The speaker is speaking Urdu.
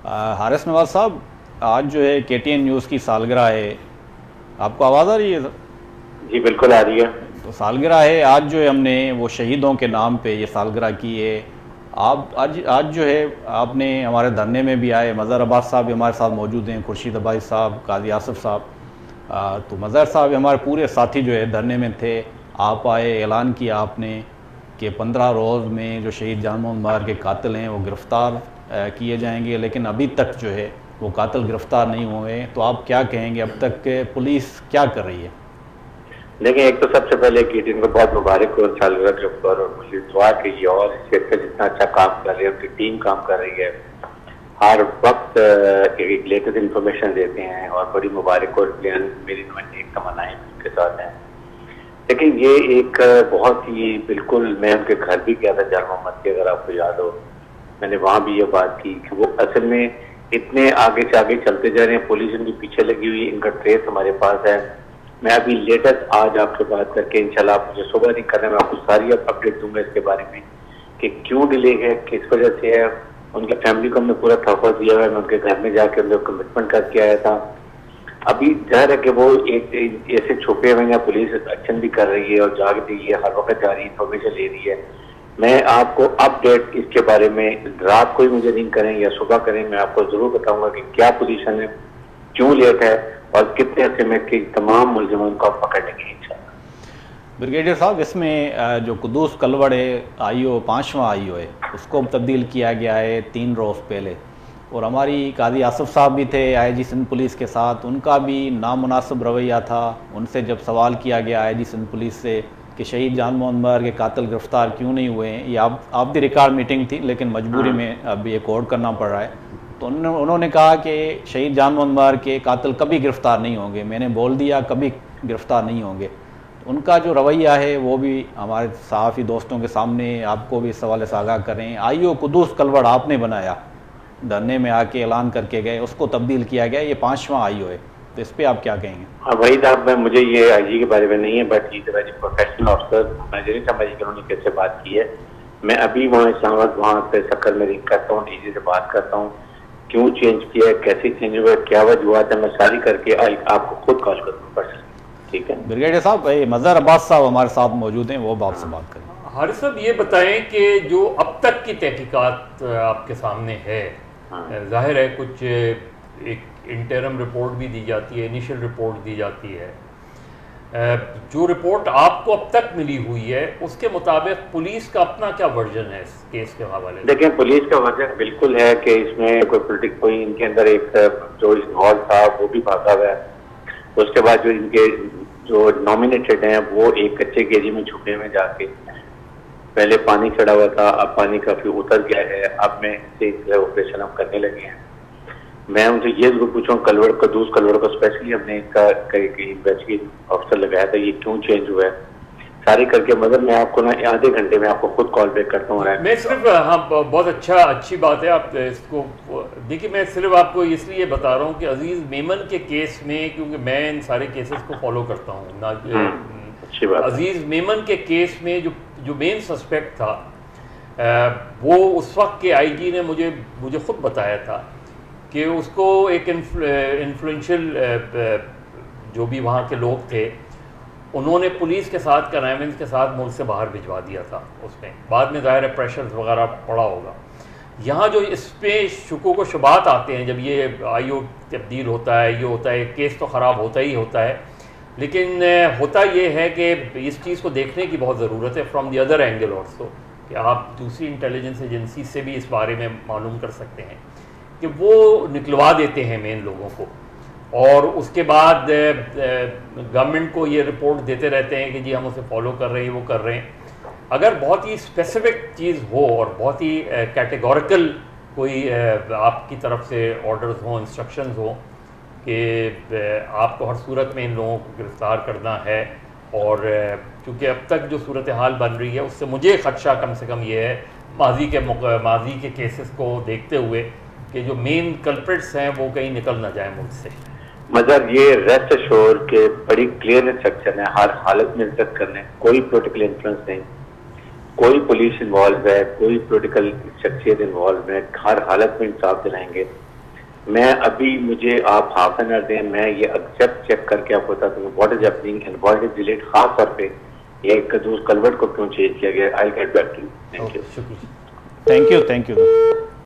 حارث نواز صاحب، آج جو ہے KTN نیوز کی سالگرہ ہے. آپ کو آواز آ رہی ہے؟ جی بالکل آ رہی ہے. تو سالگرہ ہے آج جو ہے ہم نے وہ شہیدوں کے نام پہ یہ سالگرہ کی ہے. آپ آج جو ہے آپ نے ہمارے دھرنے میں بھی آئے. مظہر عباس صاحب بھی ہمارے ساتھ موجود ہیں، خورشید عباس صاحب، قاضی آصف صاحب. تو مظہر صاحب ہمارے پورے ساتھی جو ہے دھرنے میں تھے. آپ آئے، اعلان کیا آپ نے کہ 15 روز میں جو شہید جان محمد مظہر کے قاتل ہیں وہ گرفتار کیے جائیں گے، لیکن ابھی تک جو ہے وہ قاتل گرفتار نہیں ہوئے. تو آپ کیا کہیں گے، اب تک پولیس کیا کر رہی ہے؟ دیکھیں، ایک تو سب سے پہلے KTN کو بہت مبارک ہو سالگرہ کے اوپر، اور مجھے دعا کیجیے اور اس شہر کا جتنا اچھا کام کر رہی ہے، ان کی ٹیم کام کر رہی ہے، ہر وقت لیٹسٹ انفارمیشن دیتے ہیں، اور بڑی مبارک اور میری ایک تمنائیں ان کے ساتھ ہیں. لیکن یہ ایک بہت ہی بالکل، میں ان کے گھر بھی گیا تھا جان محمد کے، اگر آپ کو یاد ہو، میں نے وہاں بھی یہ بات کی کہ وہ اصل میں اتنے آگے سے آگے چلتے جا رہے ہیں، پولیس ان کے پیچھے لگی ہوئی، ان کا ٹریس ہمارے پاس ہے. میں ابھی لیٹسٹ آج آپ سے بات کر کے انشاءاللہ آپ مجھے صبح نہیں کرنا، میں آپ کو ساری اپڈیٹ دوں گا اس کے بارے میں کہ کیوں ڈیلے ہے، کس وجہ سے ہے. ان کی فیملی کو ہم نے پورا تحفظ دیا ہے، میں ان کے گھر میں جا کے ان کو کمٹمنٹ کر کے آیا تھا. ابھی ظاہر ہے کہ وہ ایسے چھپے ہوئے ہیں، پولیس ایکشن بھی کر رہی ہے اور جاگ رہی ہے، ہر وقت جا رہی انفارمیشن لے رہی ہے. میں آپ کو اپڈیٹ اس کے بارے میں رات کو ہی مجھے رنگ کریں یا صبح کریں، میں آپ کو ضرور بتاؤں گا کہ کیا پوزیشن ہے، کیوں لیٹ ہے، اور کتنے عرصے میں کہ تمام ملزمان کو پکڑ لیں گے انشاءاللہ. بریگیڈیئر صاحب، اس میں جو قدوس کلوڑ ہے IO 5واں IO ہے، اس کو تبدیل کیا گیا ہے 3 روز پہلے. اور ہماری قاضی آصف صاحب بھی تھے IG سندھ پولیس کے ساتھ، ان کا بھی نامناسب رویہ تھا. ان سے جب سوال کیا گیا IG سندھ پولیس سے کہ شہید جان محمد مظہر کے قاتل گرفتار کیوں نہیں ہوئے ہیں، یہ آپ دی ریکارڈ میٹنگ تھی لیکن مجبوری میں اب یہ کوڈ کرنا پڑ رہا ہے. تو انہوں نے کہا کہ شہید جان محمد مظہر کے قاتل کبھی گرفتار نہیں ہوں گے. میں نے بول دیا کبھی گرفتار نہیں ہوں گے. ان کا جو رویہ ہے وہ بھی ہمارے صحافی دوستوں کے سامنے آپ کو بھی اس حوالے سے آگاہ کریں. IO قدوس کلوڑ آپ نے بنایا، دھرنے میں آ کے اعلان کر کے گئے، اس کو تبدیل کیا گیا، یہ 5واں IO ہے. تو اس پہ آپ کیا کہیں گے؟ وہی صاحب، میں مجھے یہ IG کے بارے میں نہیں ہے، بٹ یہ پروفیشنل آفیسر مجھے نہیں سمجھ کہ انہوں نے کیسے بات کی ہے. میں ابھی وہاں اسلام آباد وہاں پہ سکر میں رنگ کرتا ہوں، DG سے بات کرتا ہوں، کیوں چینج کیا ہے، کیسے چینج ہوا ہے، کیا وجوہات ہے، میں ساری کر کے آپ کو خود کال کروں گا. ٹھیک ہے بریگیڈیئر صاحب، مظہر عباس صاحب ہمارے ساتھ موجود ہیں، وہ آپ سے بات کریں. حارث صاحب، یہ بتائیں کہ جو اب تک کی تحقیقات آپ کے سامنے ہے، ظاہر ہے کچھ ایک انٹرم رپورٹ بھی دی جاتی ہے، انیشل رپورٹ دی جاتی ہے، جو رپورٹ آپ کو اب تک ملی ہوئی ہے اس کے مطابق پولیس کا اپنا کیا ورژن ہے اس کیس کے حوالے سے؟ دیکھیں، پولیس کا ورژن بالکل ہے کہ اس میں کوئی ان کے اندر ایک جو انوالو تھا وہ بھی بھاگا ہوا ہے. اس کے بعد جو ان کے جو نامینیٹڈ ہیں وہ ایک کچے گیری میں چھپے ہوئے جا کے، پہلے پانی چڑھا ہوا تھا، اب پانی کافی اتر گیا ہے، اب میں سے آپریشن ہم کرنے لگے ہیں. میں ان سے یہ ضرور پوچھوں، قدوس کلوڑ کو اسپیشلی ہم نے انویسٹیگیشن آفیسر لگایا تھا، یہ کیوں چینج ہوا ہے ساری کر کے. مگر میں آپ کو نا آدھے گھنٹے میں آپ کو خود کال بیک کرتا ہوں. میں صرف بہت اچھی بات ہے، آپ اس کو دیکھیے، میں صرف آپ کو اس لیے بتا رہا ہوں کہ عزیز میمن کے کیس میں، کیونکہ میں ان سارے کیسز کو فالو کرتا ہوں، عزیز میمن کے کیس میں جو مین سسپیکٹ تھا، وہ اس وقت کے IG نے مجھے خود بتایا تھا کہ اس کو ایک انفلوئنشل جو بھی وہاں کے لوگ تھے، انہوں نے پولیس کے ساتھ کنائمنس کے ساتھ ملک سے باہر بھجوا دیا تھا. اس میں بعد میں ظاہر پریشرز وغیرہ پڑا ہوگا. یہاں جو اس پہ شکوک و شبہات آتے ہیں جب یہ IO تبدیل ہوتا ہے، یہ ہوتا ہے، کیس تو خراب ہوتا ہی ہوتا ہے، لیکن ہوتا یہ ہے کہ اس چیز کو دیکھنے کی بہت ضرورت ہے from the other angle also, کہ آپ دوسری انٹیلیجنس ایجنسی سے بھی اس بارے میں معلوم کر سکتے ہیں کہ وہ نکلوا دیتے ہیں مین لوگوں کو، اور اس کے بعد گورنمنٹ کو یہ رپورٹ دیتے رہتے ہیں کہ جی ہم اسے فالو کر رہے ہیں، وہ کر رہے ہیں. اگر بہت ہی اسپیسیفک چیز ہو اور بہت ہی کیٹیگوریکل کوئی آپ کی طرف سے آرڈرز ہوں، انسٹرکشنز ہوں کہ آپ کو ہر صورت میں ان لوگوں کو گرفتار کرنا ہے، اور چونکہ اب تک جو صورتحال بن رہی ہے اس سے مجھے خدشہ کم سے کم یہ ہے، ماضی کے کیسز کو دیکھتے ہوئے، کہ جو مین کلپریٹس ہیں وہ کہیں نکل نہ جائیں ملک سے. مگر یہ ریسٹ ایشور کہ بڑی کلیئر انسٹرکشن ہے، ہر حالت میں عزت کرنے، کوئی پولیٹیکل انفلوئنس نہیں، کوئی پولیس انوالو ہے، کوئی پولیٹیکل شخصیت انوالو ہے، ہر حالت میں انصاف دلائیں گے. میں ابھی مجھے آپ ہاف این آور دیں, میں یہ ایگزیکٹ چیک کر کے آپ کو بتاتا ہوں what is happening and what is delete, خاص طور پہ یہ قدوس کلوٹ کو کیوں چینج کیا گیا. I get back to you. Thank you. شکریہ. Thank you.